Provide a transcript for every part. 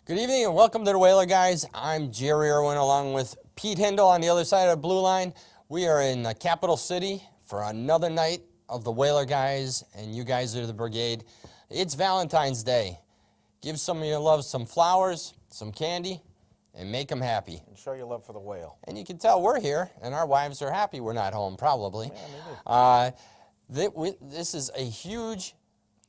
Good evening and welcome to the Whaler Guys. I'm Jerry Irwin along with Pete Hindle on the other side of the blue line. We are in the capital city for another night of the Whaler Guys, and you guys are the brigade. It's Valentine's Day. Give some of your love some flowers, some candy, and make them happy. And show your love for the whale. And you can tell we're here, and our wives are happy we're not home, probably. Yeah, This is a huge,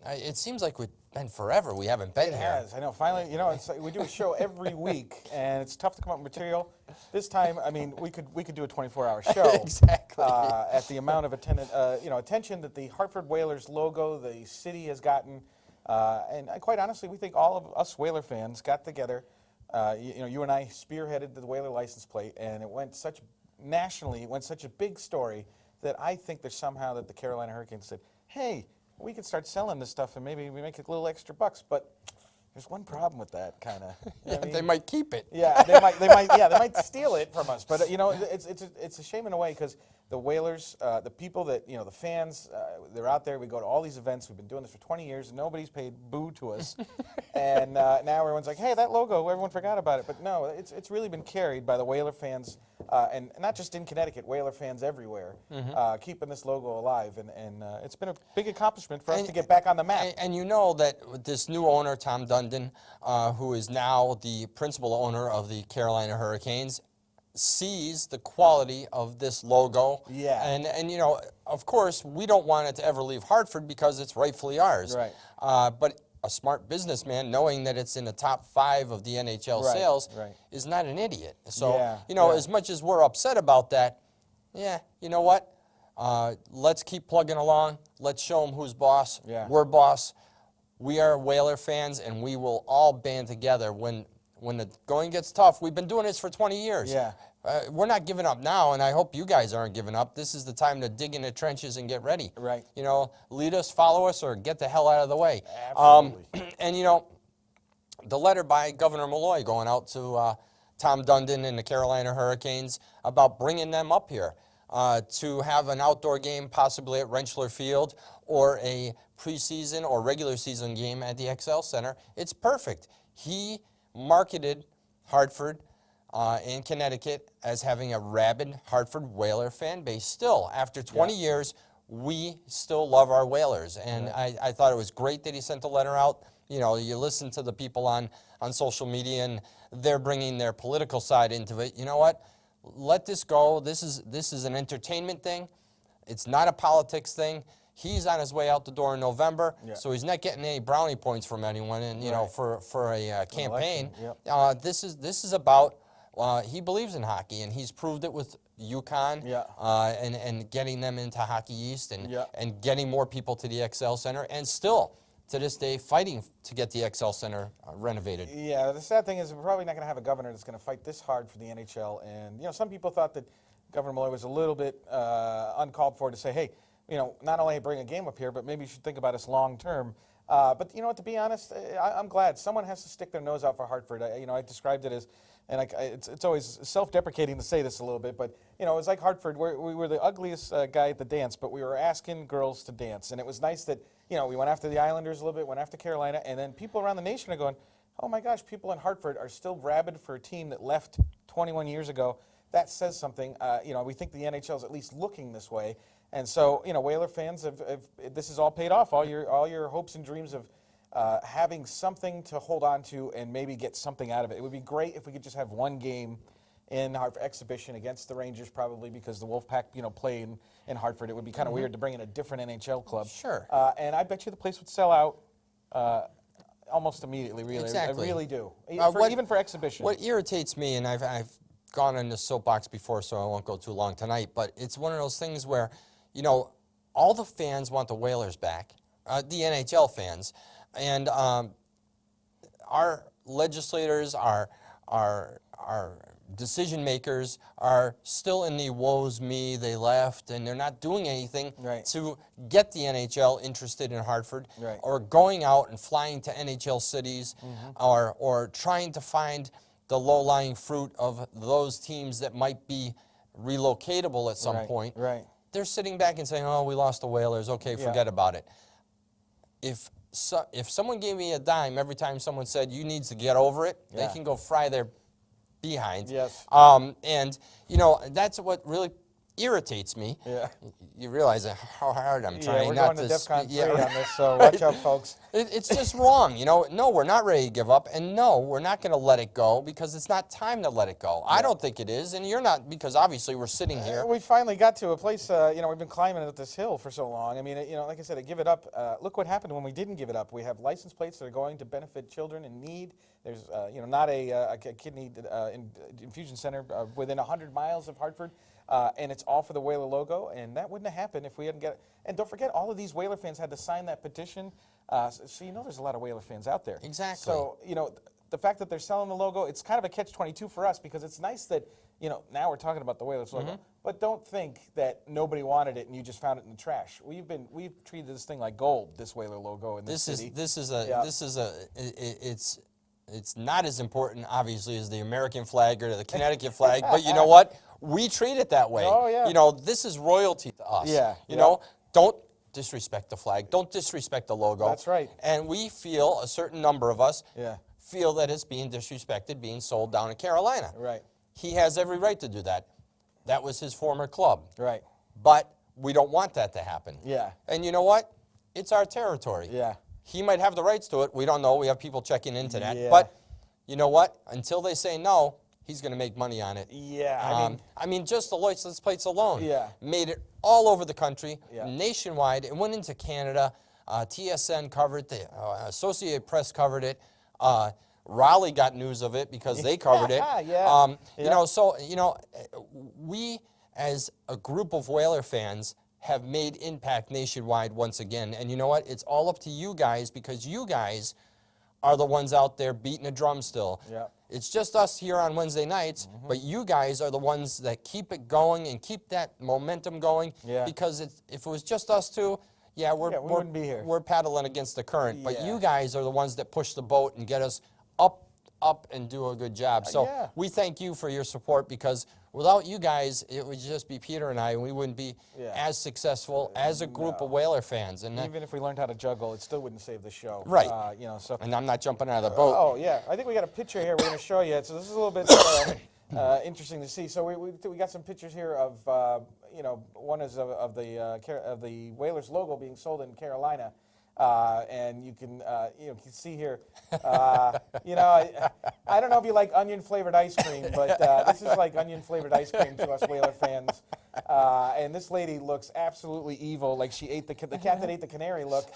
it seems like we've been forever. We haven't been it here. has. I know. Finally, you know, it's like we do a show every week, and it's tough to come up with material. This time, I mean, we could do a 24-hour show. Exactly. At the amount of attention that the Hartford Whalers logo, the city has gotten, and quite honestly, we think all of us Whaler fans got together. You and I spearheaded the Whaler license plate, and it went nationally. It went such a big story that I think there's somehow that the Carolina Hurricanes said, "Hey, we could start selling this stuff and maybe we make a little extra bucks." But there's one problem with that, kind of. Yeah, they might keep it. Yeah, they might steal it from us. But it's a shame in a way because the Whalers, the people that the fans, they're out there. We go to all these events. We've been doing this for 20 years. And nobody's paid boo to us, and now everyone's like, "Hey, that logo, everyone forgot about it." But no, it's really been carried by the Whaler fans, and not just in Connecticut, Whaler fans everywhere, keeping this logo alive. And it's been a big accomplishment for us to get back on the map. And you know that with this new owner, Tom Dundon, who is now the principal owner of the Carolina Hurricanes, sees the quality of this logo. Yeah. And of course, we don't want it to ever leave Hartford because it's rightfully ours. Right. But a smart businessman, knowing that it's in the top 5 of the NHL sales, is not an idiot. So, as much as we're upset about that, you know what? Let's keep plugging along. Let's show them who's boss. Yeah. We're boss. We are Whaler fans, and we will all band together when the going gets tough. We've been doing this for 20 years. Yeah. We're not giving up now, and I hope you guys aren't giving up. This is the time to dig in the trenches and get ready. Right. Lead us, follow us, or get the hell out of the way. Absolutely. And, the letter by Governor Malloy going out to Tom Dundon and the Carolina Hurricanes about bringing them up here to have an outdoor game possibly at Rentschler Field or a preseason or regular season game at the XL Center. It's perfect. He marketed Hartford in Connecticut as having a rabid Hartford Whaler fan base. Still, after 20 years, we still love our Whalers. And I thought it was great that he sent the letter out. You listen to the people on social media, and they're bringing their political side into it. You know what? Let this go. This is an entertainment thing. It's not a politics thing. He's on his way out the door in November, so he's not getting any brownie points from anyone. And for a campaign, this is about. He believes in hockey, and he's proved it with UConn, and getting them into Hockey East, and getting more people to the XL Center, and still to this day fighting to get the XL Center renovated. Yeah, the sad thing is we're probably not going to have a governor that's going to fight this hard for the NHL. And some people thought that Governor Malloy was a little bit uncalled for to say, hey, not only bring a game up here, but maybe you should think about us long term. But you know what? To be honest, I'm glad someone has to stick their nose out for Hartford. I described it as, and it's always self-deprecating to say this a little bit, but it's like Hartford. We were the ugliest guy at the dance, but we were asking girls to dance, and it was nice that we went after the Islanders a little bit, went after Carolina, and then people around the nation are going, oh my gosh, people in Hartford are still rabid for a team that left 21 years ago. That says something. We think the NHL is at least looking this way. And so, Whaler fans this has all paid off. All your hopes and dreams of having something to hold on to and maybe get something out of it. It would be great if we could just have one game in our exhibition against the Rangers, probably because the Wolfpack, play in Hartford. It would be kind of weird to bring in a different NHL club. Sure. And I bet you the place would sell out almost immediately. Really, exactly. I really do. Even for exhibition. What irritates me, and I've gone on the soapbox before, so I won't go too long tonight, but it's one of those things where all the fans want the Whalers back, the NHL fans, and our legislators, our decision makers are still in the woes me, they left, and they're not doing anything to get the NHL interested in Hartford, or going out and flying to NHL cities, or trying to find the low-lying fruit of those teams that might be relocatable at some point. They're sitting back and saying, oh, we lost the Whalers. Okay, forget about it. If if someone gave me a dime every time someone said you need to get over it, they Yeah. can go fry their behind. Yes. And that's what really irritates me. Yeah. You realize how hard I'm trying we're not going to. to DEFCON 3 Yeah, on this, so watch out, folks. It's just wrong. No, we're not ready to give up, and no, we're not going to let it go because it's not time to let it go. I don't think it is, and you're not, because obviously we're sitting here. We finally got to a place, we've been climbing up this hill for so long. I mean, like I said, to give it up, look what happened when we didn't give it up. We have license plates that are going to benefit children in need. There's, not a kidney infusion center within 100 miles of Hartford. And it's all for the Whaler logo, and that wouldn't have happened if we hadn't got it. And don't forget, all of these Whaler fans had to sign that petition, so there's a lot of Whaler fans out there. Exactly. So, the fact that they're selling the logo, it's kind of a catch-22 for us, because it's nice that, now we're talking about the Whalers logo, but don't think that nobody wanted it and you just found it in the trash. We've treated this thing like gold, this Whaler logo in this city. It's not as important, obviously, as the American flag or the Connecticut flag, but you know what? We treat it that way. Oh, yeah. This is royalty to us. Yeah, Don't disrespect the flag. Don't disrespect the logo. That's right. And we feel, a certain number of us, Yeah. feel that it's being disrespected, being sold down in Carolina. Right. He has every right to do that. That was his former club. Right. But we don't want that to happen. Yeah. And you know what? It's our territory. Yeah. He might have the rights to it. We don't know. We have people checking into that. Yeah. But you know what? Until they say no, he's going to make money on it. Yeah. I mean, just the license plates alone Yeah. made it all over the country, Yeah. nationwide. It went into Canada. TSN covered it. The Associated Press covered it. Raleigh got news of it because they covered it. Yeah. We as a group of Whaler fans have made impact nationwide once again. And you know what? It's all up to you guys, because you guys are the ones out there beating a drum still. Yeah. It's just us here on Wednesday nights, but you guys are the ones that keep it going and keep that momentum going. Yeah. Because if it was just us two, we wouldn't be here. We're paddling against the current. But Yeah. you guys are the ones that push the boat and get us up and do a good job. So Yeah. we thank you for your support, because without you guys, it would just be Peter and I, and we wouldn't be as successful as a group of Whaler fans. And Even if we learned how to juggle, it still wouldn't save the show. Right. So. and I'm not jumping out of the boat. Oh yeah, I think we got a picture here. We're going to show you. So this is a little bit interesting to see. So we got some pictures here of one is of the Whalers logo being sold in Carolina. And you can see here, I don't know if you like onion flavored ice cream, but this is like onion flavored ice cream to us Whaler fans. And this lady looks absolutely evil, like she ate the cat that ate the canary. Look,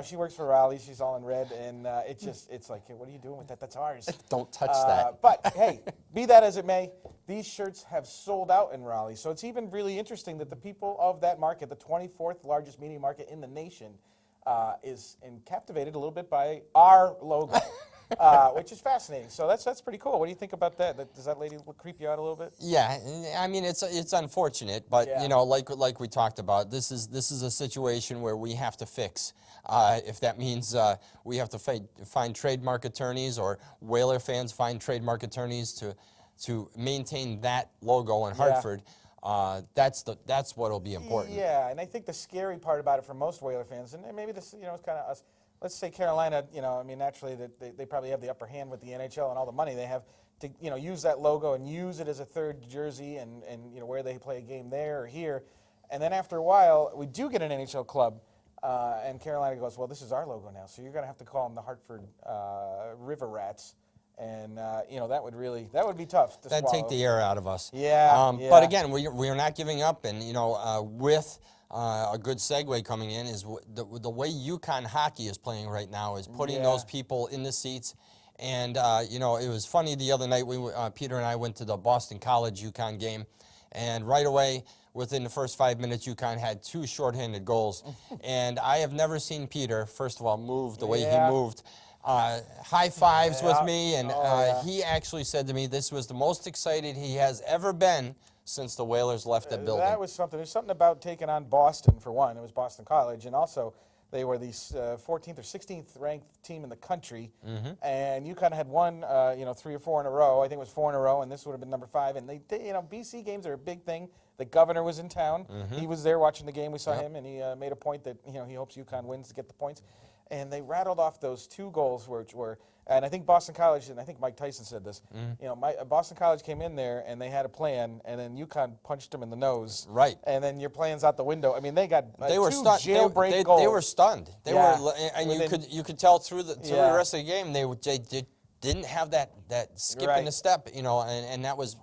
she works for Raleigh. She's all in red, and it's like, hey, what are you doing with that? That's ours. Don't touch that. But hey, be that as it may, these shirts have sold out in Raleigh. So it's even really interesting that the people of that market, the 24th largest media market in the nation, is captivated a little bit by our logo, which is fascinating. So that's pretty cool. What do you think about that? Does that lady creep you out a little bit? Yeah, I mean, it's unfortunate, but Yeah. like we talked about, this is a situation where we have to fix. If that means we have to find trademark attorneys, or Whaler fans find trademark attorneys to maintain that logo in Hartford, that's what'll be important. Yeah, and I think the scary part about it for most Whaler fans, and maybe this, it's kind of us. Let's say Carolina, naturally they probably have the upper hand with the NHL and all the money they have to, use that logo and use it as a third jersey and where they play a game there or here. And then after a while, we do get an NHL club, and Carolina goes, well, this is our logo now, so you're going to have to call them the Hartford River Rats. And that would be tough to That'd swallow. take the air out of us. Yeah, But again, we are not giving up, and with a good segue coming in is the way UConn hockey is playing right now is putting those people in the seats. And it was funny the other night. Peter and I went to the Boston College UConn game, and right away, within the first 5 minutes, UConn had 2 shorthanded goals. And I have never seen Peter, first of all, move the way he moved. High fives with me, and he actually said to me this was the most excited he has ever been since the Whalers left that building. That was something. There's something about taking on Boston, for one. It was Boston College, and also They were the 14th or 16th ranked team in the country, and UConn had won, 3 or 4 in a row. I think it was 4 in a row, and this would have been number 5. And BC games are a big thing. The governor was in town. He was there watching the game. We saw him, and he made a point that he hopes UConn wins to get the points. And they rattled off those 2 goals, which were, and I think Boston College, and I think Mike Tyson said this. Boston College came in there and they had a plan, and then UConn punched them in the nose. Right. And then your plan's out the window. I mean, they got They were 2 stunned. jailbreak goals. They were stunned. They Yeah. were, and you could tell through the rest of the game they didn't have that skip in the step, and that was.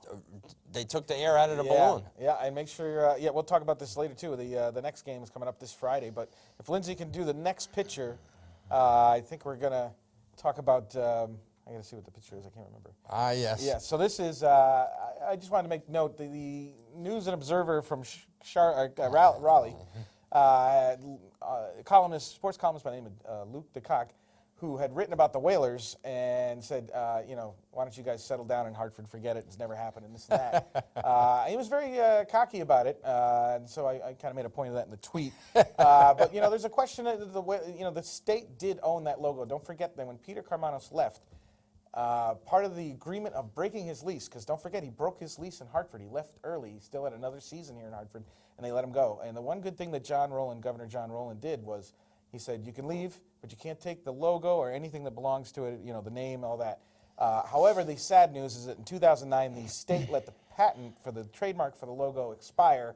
They took the air out of the balloon. Yeah, and make sure. We'll talk about this later too. The next game is coming up this Friday. But if Lindsay can do the next picture, I think we're gonna talk about. I got to see what the picture is. I can't remember. Yes. Yeah. So this is. I just wanted to make note. The News and Observer from Raleigh, sports columnist by the name of Luke DeCock, who had written about the Whalers and said, why don't you guys settle down in Hartford, forget it, it's never happened, and this and that. He was very cocky about it, and so I kind of made a point of that in the tweet. But, there's a question, the state did own that logo. Don't forget that when Peter Karmanos left, part of the agreement of breaking his lease, because don't forget, he broke his lease in Hartford. He left early. He still had another season here in Hartford, and they let him go. And the one good thing that Governor John Rowland did was he said, you can leave, but you can't take the logo or anything that belongs to it, the name, all that. However, the sad news is that in 2009, the state let the patent for the trademark for the logo expire.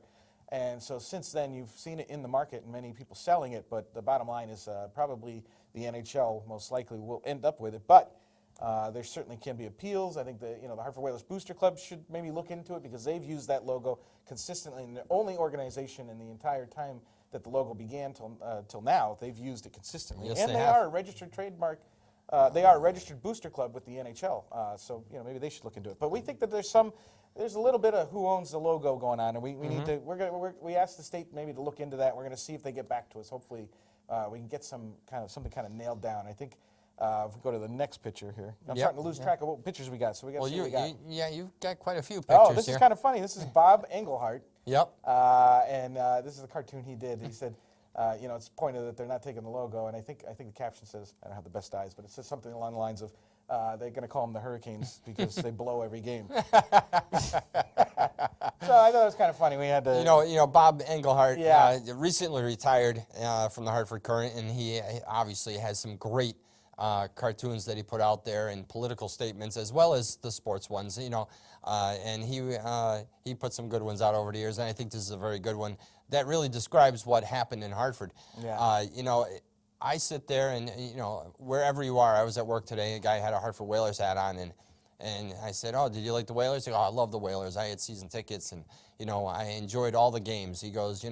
And so since then, you've seen it in the market and many people selling it. But the bottom line is probably the NHL most likely will end up with it. But there certainly can be appeals. I think the Hartford Whalers Booster Club should maybe look into it because they've used that logo consistently. And the only organization in the entire time that the logo began till now, they've used it consistently. Yes, and they they have. are a registered trademark. They are a registered booster club with the NHL. So maybe they should look into it. But we think that there's a little bit of who owns the logo going on, and we need to. We asked the state maybe to look into that. We're going to see if they get back to us. Hopefully, we can get something kind of nailed down. I think. If we go to the next picture here, I'm starting to lose track of what pictures we got. So we got. Well, see what we got. you've got quite a few pictures Oh, this here. is kind of funny. This is Bob Englehart. Yep. And this is a cartoon he did. He said, it's pointed that they're not taking the logo, and I think the caption says, I don't have the best eyes, but it says something along the lines of, they're going to call them the Hurricanes because they blow every game. So I thought it was kind of funny. We had to, Bob Englehart Yeah. recently retired from the Hartford Courant, and he obviously has some great cartoons that he put out there and political statements as well as the sports ones, and he put some good ones out over the years, and I think this is a very good one that really describes what happened in Hartford. Yeah. I sit there and, wherever you are, I was at work today, a guy had a Hartford Whalers hat on, and I said, oh, did you like the Whalers? He goes, oh, I love the Whalers. I had season tickets, and, I enjoyed all the games. He goes,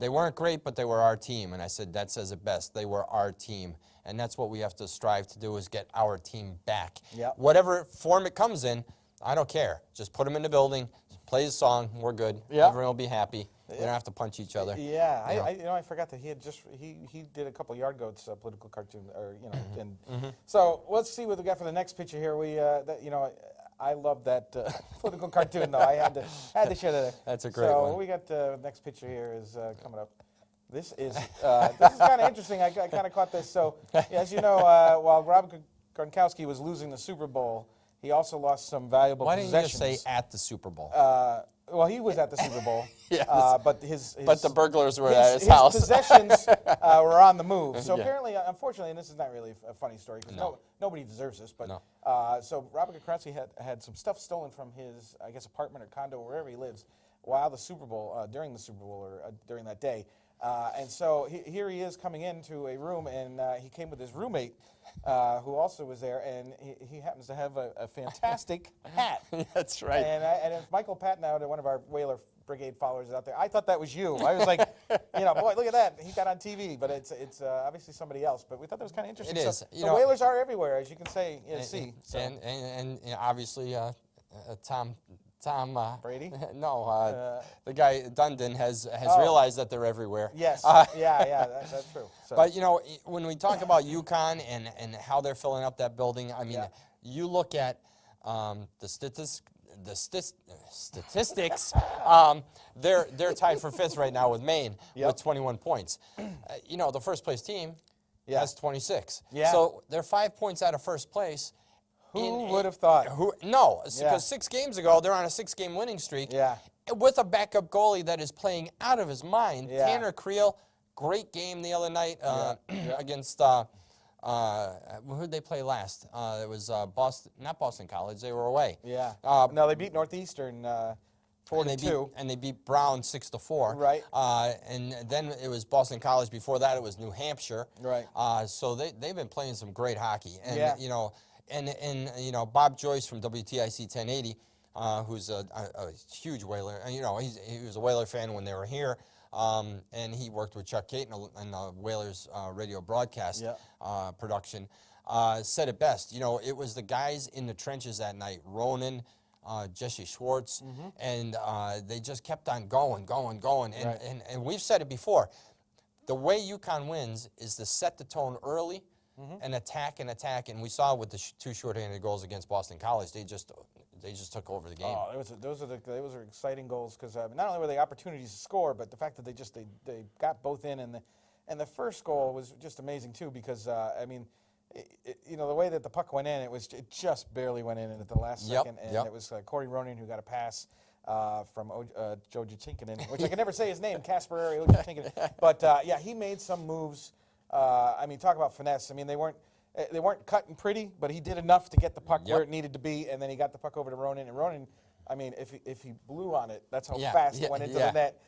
they weren't great, but they were our team. And I said, that says it best. They were our team. And that's what we have to strive to do is get our team back. Yep. Whatever form it comes in, I don't care. Just put them in the building, play the song, we're good. Yep. Everyone will be happy. We don't have to punch each other. Yeah, I forgot that he did a couple Yard Goats political cartoon, and so let's see what we got for the next picture here. I love that political cartoon though. I had to share that. That's a great so one. what we got next picture here is coming up. This is kind of interesting. I kind of caught this. So as you know, while Rob Gronkowski was losing the Super Bowl, he also lost some valuable Why didn't you possessions. just say at the Super Bowl? Well, he was at the Super Bowl, Yes. but But the burglars were at his his house. possessions were on the move. So Yeah. apparently, unfortunately, and this is not really a funny story because nobody deserves this, but No. so Robert Gronkowski had some stuff stolen from his, I guess, apartment or condo, wherever he lives, while the Super Bowl, during the Super Bowl or during that day. And so here he is coming into a room, and he came with his roommate, who also was there, and he happens to have a fantastic hat. That's right. And if Michael Patnow, one of our Whaler Brigade followers out there, I thought that was you. I was like, boy, look at that. He got on TV, but it's obviously somebody else. But we thought that was kind of interesting. It is. So the Whalers are everywhere, as you can see. So. And obviously Tom Brady? No, the guy Dundon has realized that they're everywhere. Yes. That's true. So. But when we talk about UConn and how they're filling up that building, I mean, you look at the statistics, they're tied for 5th right now with Maine with 21 points. The first place team has 26. Yeah. So they're 5 points out of first place. Who would have thought? No, because 6 games ago, they're on a 6-game winning streak. Yeah. With a backup goalie that is playing out of his mind. Yeah. Tanner Creel, great game the other night against, who did they play last? It was not Boston College, they were away. Yeah. No, they beat Northeastern 4-2. And they beat Brown 6-4. Right. And then it was Boston College. Before that, it was New Hampshire. Right. So they've been playing some great hockey. And, Yeah. And Bob Joyce from WTIC 1080, who's a huge Whaler. And, he was a Whaler fan when they were here. And he worked with Chuck Caton in the Whalers radio broadcast production. Said it best. It was the guys in the trenches that night, Ronan, Jesse Schwartz, and they just kept on going. And we've said it before. The way UConn wins is to set the tone early and attack. And we saw with the 2 shorthanded goals against Boston College, they just took over the game. Oh, those are exciting goals because not only were they opportunities to score, but the fact that they got both in, and the first goal was just amazing too because the way that the puck went in, it just barely went in at the last second, and it was Corey Ronan who got a pass from Joe Jachinkin, which I can never say his name, Kasper Jachinkin, but he made some moves. Talk about finesse. They weren't cut and pretty, but he did enough to get the puck where it needed to be, and then he got the puck over to Ronan. And Ronan, if he blew on it, that's how fast it went into the net.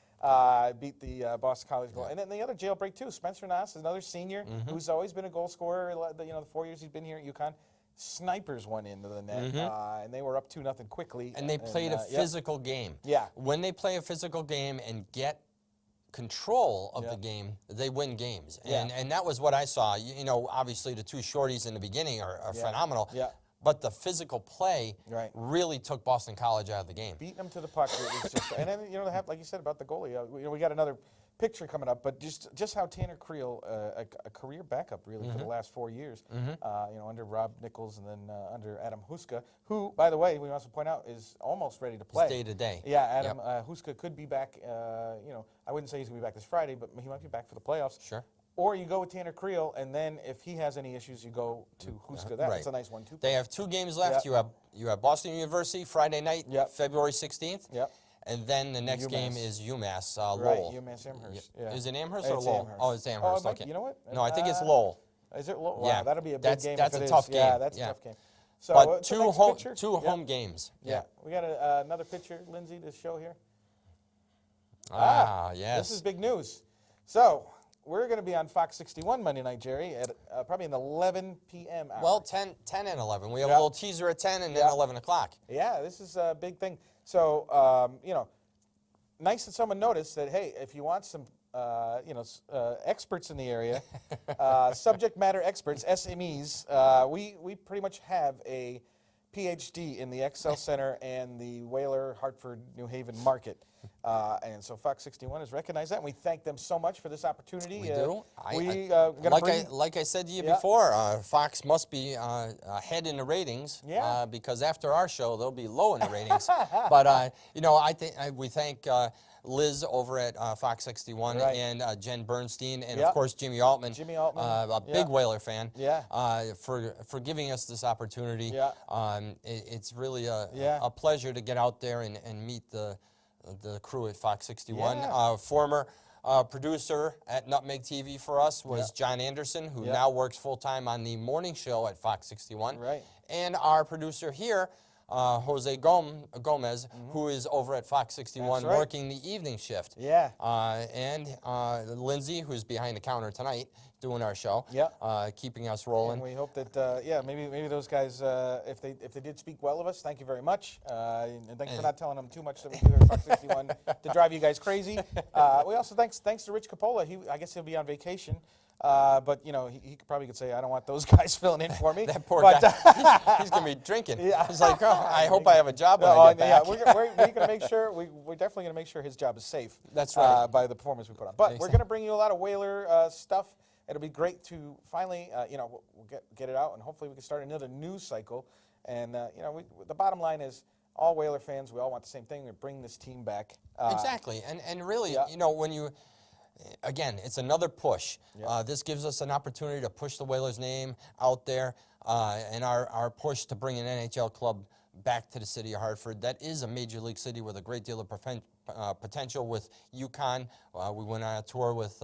Beat the Boston College goal. And then the other jailbreak, too. Spencer Nass, another senior who's always been a goal scorer, the 4 years he's been here at UConn. Snipers went into the net, and they were up 2-0 quickly. And they played a physical game. Yeah. When they play a physical game and get control of the game, they win games. And that was what I saw. Obviously the 2 shorties in the beginning are phenomenal. Yeah. But the physical play really took Boston College out of the game. Beating them to the puck. It was just, and then, like you said about the goalie, we got another picture coming up, but just how Tanner Creel, a career backup really for the last 4 years, under Rob Nichols and then under Adam Huska, who, by the way, we also point out is almost ready to play. Day to day. Yeah, Adam Huska could be back. I wouldn't say he's going to be back this Friday, but he might be back for the playoffs. Sure. Or you go with Tanner Creel, and then if he has any issues, you go to Huska. That's a nice one too. They have 2 games left. You have Boston University Friday night, February 16th. Yep. And then the next game is UMass Lowell. Right, UMass Amherst. Yeah. Is it Amherst or It's Lowell? Amherst. Oh, it's Amherst. Oh, Okay. You know what? No, I think it's Lowell. Is it Lowell? Yeah. Wow, that'll be a big That's- game. that's if a it tough is. Yeah, game. that's Yeah. a tough game. So But the next picture? two home games. Yeah. We got another picture, Lindsay, to show here. Yes. This is big news. So we're going to be on Fox 61 Monday night, Jerry, at probably an 11 p.m. hour. Well, 10 and 11. We have a little teaser at 10 and then 11 o'clock. Yeah, this is a big thing. So, nice that someone noticed that, hey, if you want some, experts in the area, subject matter experts, SMEs, we pretty much have a PhD in the Excel Center and the Whaler, Hartford, New Haven market. And so Fox 61 has recognized that, and we thank them so much for this opportunity. We do. Like I said to you before, Fox must be ahead in the ratings because after our show, they'll be low in the ratings. But, I think we thank Liz over at Fox 61 and Jen Bernstein and, of course, Jimmy Altman, a big Whaler fan, for giving us this opportunity. It's really a pleasure to get out there and meet the crew at Fox 61. Former producer at Nutmeg TV for us was John Anderson, who now works full-time on the morning show at Fox 61. And our producer here, Jose Gomez, who is over at Fox 61 working the evening shift. And Lindsay, who's behind the counter tonight doing our show, keeping us rolling. And we hope that, maybe those guys, if they did speak well of us, thank you very much. And thanks for not telling them too much that we do here at Fox 61 to drive you guys crazy. We also thanks to Rich Coppola. I guess he'll be on vacation. But he probably could say, I don't want those guys filling in for me. That poor guy, he's going to be drinking. He's like, I hope I have a job when I get back. We're going to make ssure, we're definitely going to make sure his job is safe. That's right. By the performance we put on. But we're going to bring you a lot of Whaler stuff. It'll be great to finally, we'll get it out, and hopefully we can start another news cycle. And, the bottom line is, all Whaler fans, we all want the same thing. We bring this team back. Exactly, and really, Yeah. you know, when you, again, it's another push. Yeah. This gives us an opportunity to push the Whalers' name out there, and our push to bring an NHL club back to the city of Hartford. That is a major league city with a great deal of potential with UConn. We went on a tour with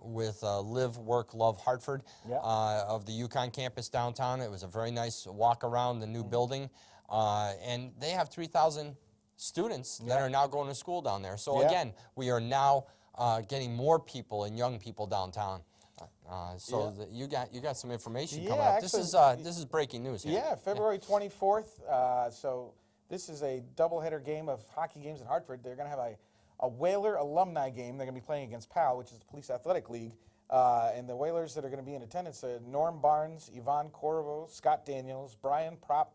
Live, Work, Love Hartford Yeah. of the UConn campus downtown. It was a very nice walk around the new building, and they have 3,000 students that Yeah. are now going to school down there. So Yeah. again, we are now getting more people and young people downtown. You got some information coming Yeah, up. actually, This is breaking news here. Yeah, February 24th. So this is a doubleheader game of hockey games in Hartford. They're going to have a Whaler alumni game. They're going to be playing against PAL, which is the Police Athletic League. And the Whalers that are going to be in attendance are Norm Barnes, Yvonne Corvo, Scott Daniels, Brian Propp,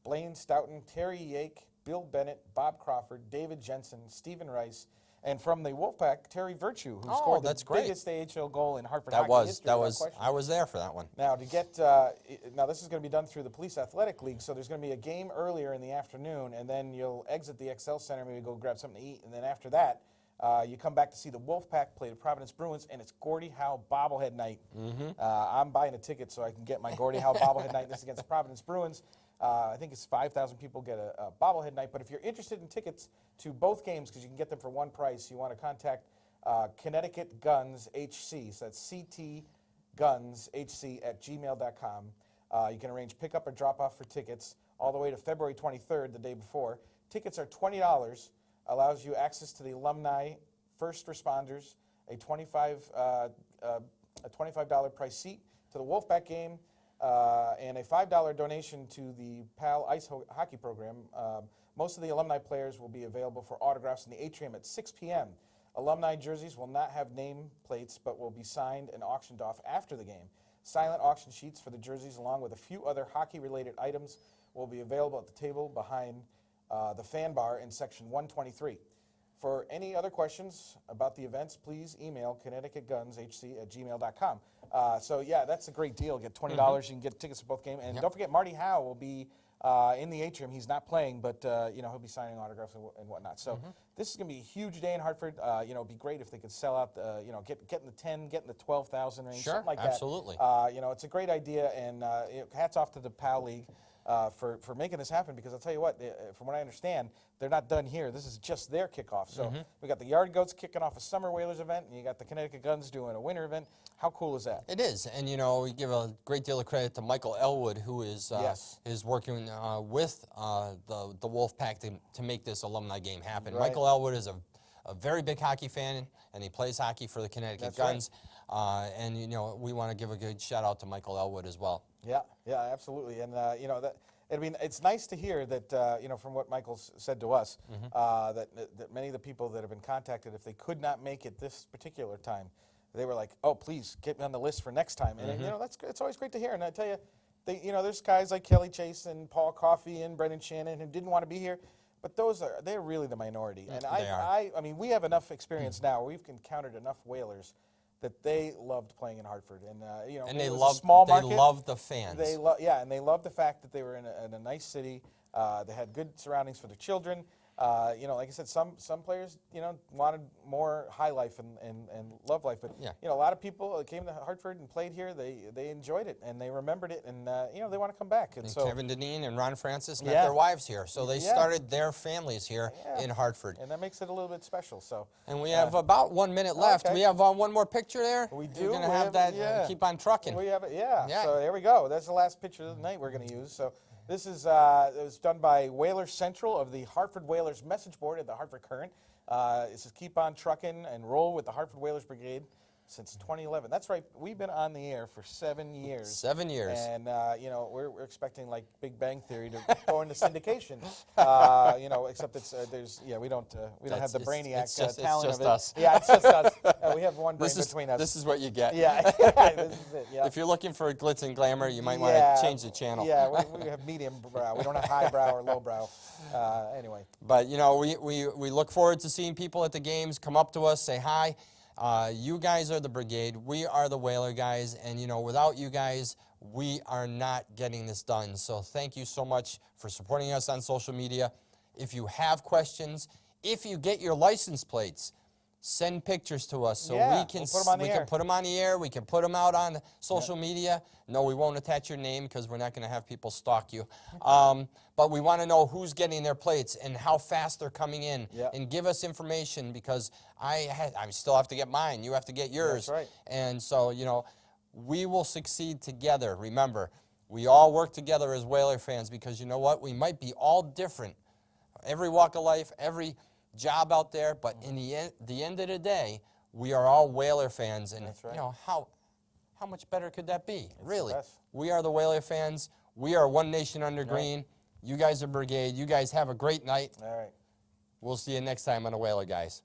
Blaine Stoughton, Terry Yake, Bill Bennett, Bob Crawford, David Jensen, Stephen Rice, and from the Wolfpack, Terry Virtue, who scored the biggest AHL goal in Hartford hockey history. I was there for that one. Now now this is going to be done through the Police Athletic League, so there's going to be a game earlier in the afternoon, and then you'll exit the XL Center, maybe go grab something to eat, and then after that, you come back to see the Wolfpack play the Providence Bruins, and it's Gordie Howe bobblehead night. I'm buying a ticket so I can get my Gordie Howe bobblehead night. This is against the Providence Bruins. I think it's 5,000 people get a bobblehead night. But if you're interested in tickets to both games, because you can get them for one price, you want to contact Connecticut Guns HC. So that's ctgunshc@gmail.com. You can arrange pickup or drop off for tickets all the way to February 23rd, the day before. Tickets are $20. Allows you access to the alumni, first responders, a $25 price seat to the Wolfpack game, and a $5 donation to the PAL ice hockey program. Most of the alumni players will be available for autographs in the atrium at 6 p.m. Alumni jerseys will not have name plates, but will be signed and auctioned off after the game. Silent auction sheets for the jerseys, along with a few other hockey-related items, will be available at the table behind the fan bar in section 123. For any other questions about the events, please email connecticutgunshc@gmail.com. So yeah, that's a great deal. Get $20. You can get tickets to both games. And don't forget, Marty Howe will be in the atrium. He's not playing, but he'll be signing autographs and whatnot. So this is going to be a huge day in Hartford. It'd be great if they could sell out, get in the 10, get in the 12,000 range, something like that. Absolutely. It's a great idea, and hats off to the PAL League for making this happen, because I'll tell you what, from what I understand, they're not done here. This is just their kickoff. So we got the Yard Goats kicking off a Summer Whalers event, and you got the Connecticut Guns doing a winter event. How cool is that? It is, and we give a great deal of credit to Michael Elwood, who is is working with the Wolfpack to make this alumni game happen. Right. Michael Elwood is a very big hockey fan, and he plays hockey for the Connecticut Guns. Right. And we want to give a good shout out to Michael Elwood as well. Yeah, absolutely. And it's nice to hear that from what Michael said to us, that many of the people that have been contacted, if they could not make it this particular time, they were like, "Oh, please get me on the list for next time." And it's always great to hear. And I tell you, there's guys like Kelly Chase and Paul Coffey and Brendan Shannon who didn't want to be here, but they're really the minority. And I mean, we have enough experience now. We've encountered enough Whalers that they loved playing in Hartford, and and they love small market. They love the fans. And they love the fact that they were in a nice city. They had good surroundings for their children. Like I said, some players wanted more high life and love life, but a lot of people that came to Hartford and played here, they enjoyed it and they remembered it, and they want to come back. And so Kevin Deneen and Ron Francis met their wives here, so they started their families here in Hartford, and that makes it a little bit special. So and we have about 1 minute left. Okay. We have one more picture there. We do. We're gonna have that. Keep on trucking. We have it. Yeah. So there we go. That's the last picture of the night we're going to use. So. This is it was done by Whaler Central of the Hartford Whalers message board at the Hartford Current. It says keep on trucking and roll with the Hartford Whalers Brigade since 2011. That's right. We've been on the air for 7 years. 7 years. And, we're expecting, like, Big Bang Theory to go into syndication. Except we don't have the Brainiac talent it's just of it. us. Yeah, it's just us. We have one brain between us. This is what you get. Yeah. This is it, yeah. If you're looking for glitz and glamour, you might want to change the channel. Yeah, we have medium brow. We don't have high brow or low brow. Anyway. But, we look forward to seeing people at the games. Come up to us, say hi. You guys are the brigade. We are the Whaler guys. And, without you guys, we are not getting this done. So thank you so much for supporting us on social media. If you have questions, if you get your license plates, send pictures to us so Yeah, we can we'll put 'em on the we air. can put them on the air. We can put them out on social media. No, we won't attach your name because we're not going to have people stalk you. But we want to know who's getting their plates and how fast they're coming in. Yep. And give us information because I still have to get mine. You have to get yours. That's right. And so, you know, we will succeed together. Remember, we all work together as Whaler fans because you know what? We might be all different. Every walk of life, every job out there, but in the end of the day, we are all Whaler fans, and That's right. you know how much better could that be? Really, best. we are the Whaler fans. We are One Nation Under Green. You guys are Brigade. You guys have a great night. All right. We'll see you next time on the Whaler, guys.